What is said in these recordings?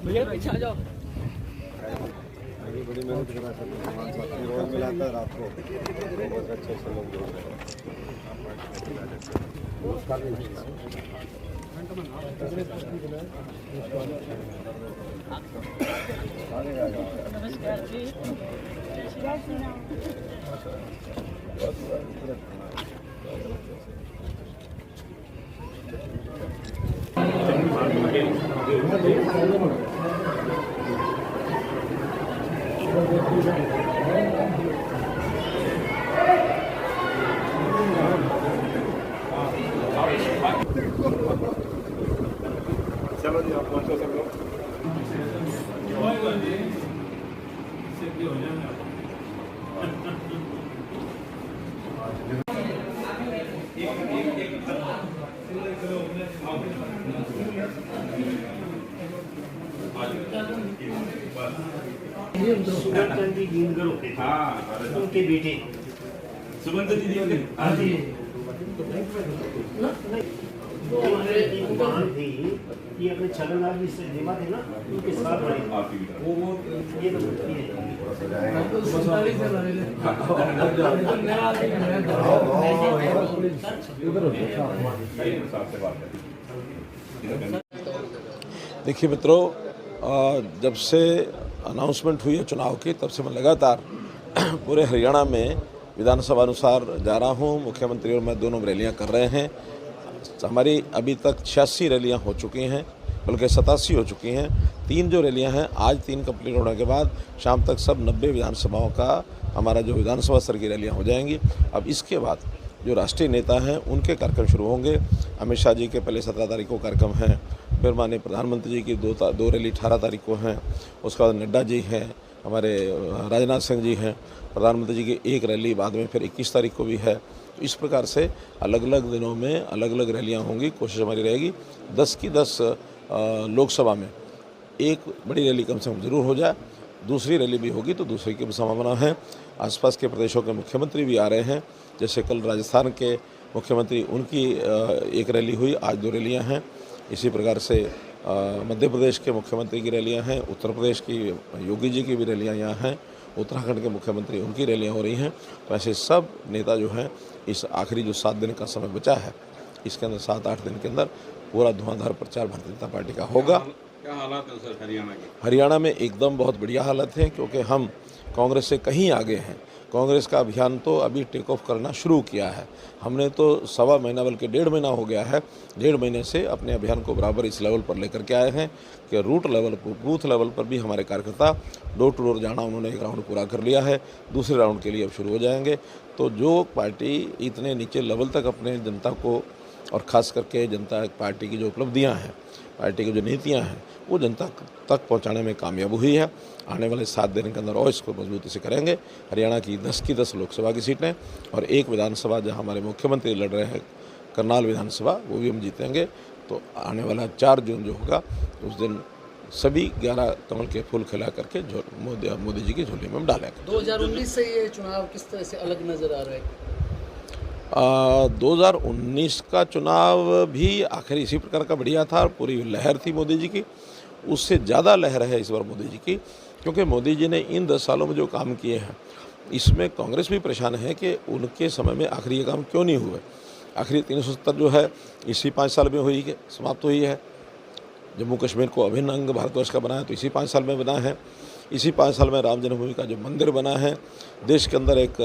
भैया पीछे आ जाओ। बड़ी मेहनत करा सर, रोज मिलाता है रात को, बहुत अच्छे से लोग जोड़ रहे हैं। नमस्कार जी। चलो जी, आप पहुंचो सब लोग। सुगंध जी जिंगर होते थे, उनके बेटे सुगंध जी दिए थे। ये अपने छगनलाल जी से जीवा थे ना, उनके साथ रहे। वो ये तो देखिए मित्रों, जब से अनाउंसमेंट हुई है चुनाव की, तब से मैं लगातार पूरे हरियाणा में विधानसभा अनुसार जा रहा हूँ। मुख्यमंत्री और मैं दोनों रैलियाँ कर रहे हैं। हमारी अभी तक 86 रैलियाँ हो चुकी हैं, बल्कि 87 हो चुकी हैं। 3 जो रैलियाँ हैं, आज 3 कंप्लीट होने के बाद शाम तक सब 90 विधानसभाओं का हमारा जो विधानसभा स्तर की रैलियाँ हो जाएंगी। अब इसके बाद जो राष्ट्रीय नेता हैं उनके कार्यक्रम शुरू होंगे। अमित शाह जी के पहले 17 तारीख को कार्यक्रम हैं, फिर माननीय प्रधानमंत्री जी की दो रैली 18 तारीख को हैं, उसके बाद नड्डा जी हैं, हमारे राजनाथ सिंह जी हैं, प्रधानमंत्री जी की एक रैली बाद में फिर 21 तारीख को भी है। तो इस प्रकार से अलग अलग दिनों में अलग अलग रैलियाँ होंगी। कोशिश हमारी रहेगी 10 की 10 लोकसभा में एक बड़ी रैली कम से कम जरूर हो जाए। दूसरी रैली भी होगी तो दूसरी की भी संभावना है। आसपास के प्रदेशों के मुख्यमंत्री भी आ रहे हैं, जैसे कल राजस्थान के मुख्यमंत्री, उनकी एक रैली हुई, आज 2 रैलियाँ हैं। इसी प्रकार से मध्य प्रदेश के मुख्यमंत्री की रैलियां हैं, उत्तर प्रदेश की योगी जी की भी रैलियां यहाँ हैं, उत्तराखंड के मुख्यमंत्री उनकी रैलियां हो रही हैं। तो ऐसे सब नेता जो हैं इस आखिरी जो 7 दिन का समय बचा है, इसके अंदर 7-8 दिन के अंदर पूरा धुआंधार प्रचार भारतीय जनता पार्टी का होगा। क्या हालात है सर हरियाणा के? हरियाणा में एकदम बहुत बढ़िया हालत है, क्योंकि हम कांग्रेस से कहीं आगे हैं। कांग्रेस का अभियान तो अभी टेक ऑफ करना शुरू किया है। हमने तो 1.25 महीना बल्कि 1.5 महीना हो गया है, 1.5 महीने से अपने अभियान को बराबर इस लेवल पर लेकर के आए हैं कि रूट लेवल पर, बूथ लेवल पर भी हमारे कार्यकर्ता डोर टू डोर जाना उन्होंने एक राउंड पूरा कर लिया है। दूसरे राउंड के लिए अब शुरू हो जाएंगे। तो जो पार्टी इतने नीचे लेवल तक अपने जनता को, और ख़ास करके जनता पार्टी की जो उपलब्धियाँ हैं, पार्टी की जो नीतियाँ हैं, वो जनता तक पहुंचाने में कामयाब हुई है। आने वाले 7 दिन के अंदर और इसको मजबूती से करेंगे। हरियाणा की 10 की 10 लोकसभा की सीटें और एक विधानसभा जहां हमारे मुख्यमंत्री लड़ रहे हैं, करनाल विधानसभा, वो भी हम जीतेंगे। तो आने वाला 4 जून जो होगा, उस दिन सभी 11 कमल के फूल खिला करके मोदी जी की झोली में हम डालेंगे। 2019 से ये चुनाव किस तरह से अलग नज़र आ रहा है? 2019 का चुनाव भी आखिर इसी प्रकार का बढ़िया था, पूरी लहर थी मोदी जी की। उससे ज़्यादा लहर है इस बार मोदी जी की, क्योंकि मोदी जी ने इन 10 सालों में जो काम किए हैं, इसमें कांग्रेस भी परेशान है कि उनके समय में आखिर ये काम क्यों नहीं हुए। आखिरी 370 जो है इसी 5 साल में हुई है, समाप्त हुई है। जम्मू कश्मीर को अभिन्न अंग भारतवर्ष का बनाया तो इसी 5 साल में बना है। इसी 5 साल में राम जन्मभूमि का जो मंदिर बना है, देश के अंदर एक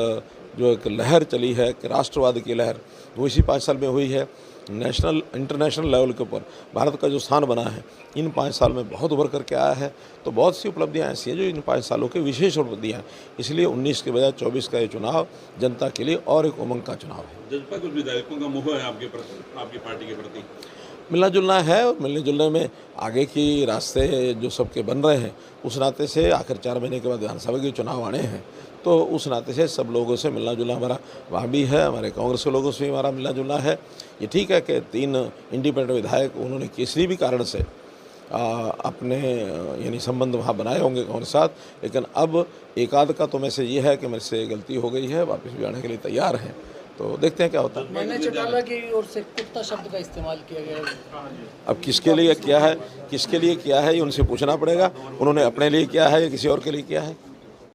जो एक लहर चली है कि राष्ट्रवाद की लहर, वो इसी 5 साल में हुई है। नेशनल इंटरनेशनल लेवल के ऊपर भारत का जो स्थान बना है इन 5 साल में बहुत उभर करके आया है। तो बहुत सी उपलब्धियां ऐसी हैं जो इन 5 सालों की विशेष उपलब्धियां हैं। इसलिए 19 के बजाय 24 का ये चुनाव जनता के लिए और एक उमंग का चुनाव है। जजपा कुछ विधायकों का मोह है आपके प्रति, आपकी पार्टी के प्रति? मिलना जुलना है और मिलने जुलने में आगे की रास्ते जो सबके बन रहे हैं उस नाते से आखिर 4 महीने के बाद विधानसभा के चुनाव आने हैं, तो उस नाते से सब लोगों से मिलना जुलना हमारा वहाँ भी है। हमारे कांग्रेस के लोगों से भी हमारा मिलना जुलना है। ये ठीक है कि 3 इंडिपेंडेंट विधायक उन्होंने किसी भी कारण से अपने यानी संबंध वहाँ बनाए होंगे कांग्रेस के साथ, लेकिन अब एक आध का तो मैसेज ये है कि मेरे से गलती हो गई है, वापस भी आने के लिए तैयार हैं। तो देखते हैं क्या होता है। मन्ना चौटाला की ओर से कुत्ता शब्द का इस्तेमाल किया गया है। अब किसके लिए किया है ये उनसे पूछना पड़ेगा। उन्होंने अपने लिए किया है या किसी और के लिए किया है।